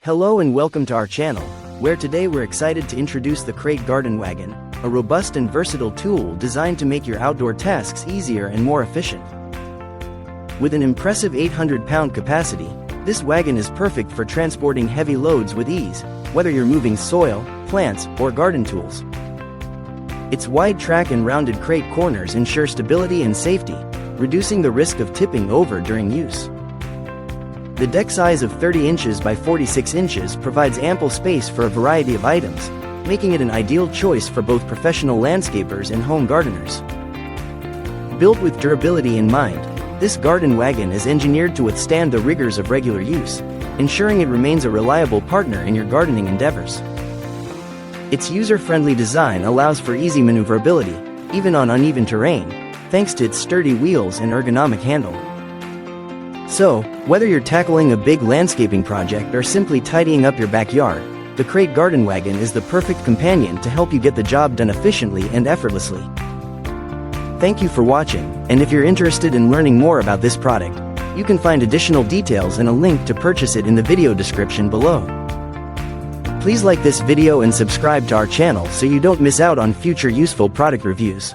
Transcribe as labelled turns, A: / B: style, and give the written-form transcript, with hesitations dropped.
A: Hello and welcome to our channel, where today we're excited to introduce the Crate Garden Wagon, a robust and versatile tool designed to make your outdoor tasks easier and more efficient. With an impressive 800-pound capacity, this wagon is perfect for transporting heavy loads with ease, whether you're moving soil, plants, or garden tools. Its wide track and rounded crate corners ensure stability and safety, reducing the risk of tipping over during use. The deck size of 30 inches by 46 inches provides ample space for a variety of items, making it an ideal choice for both professional landscapers and home gardeners. Built with durability in mind, this garden wagon is engineered to withstand the rigors of regular use, ensuring it remains a reliable partner in your gardening endeavors. Its user-friendly design allows for easy maneuverability, even on uneven terrain, thanks to its sturdy wheels and ergonomic handle. So, whether you're tackling a big landscaping project or simply tidying up your backyard, the Crate Garden Wagon is the perfect companion to help you get the job done efficiently and effortlessly. Thank you for watching, and if you're interested in learning more about this product, you can find additional details and a link to purchase it in the video description below. Please like this video and subscribe to our channel so you don't miss out on future useful product reviews.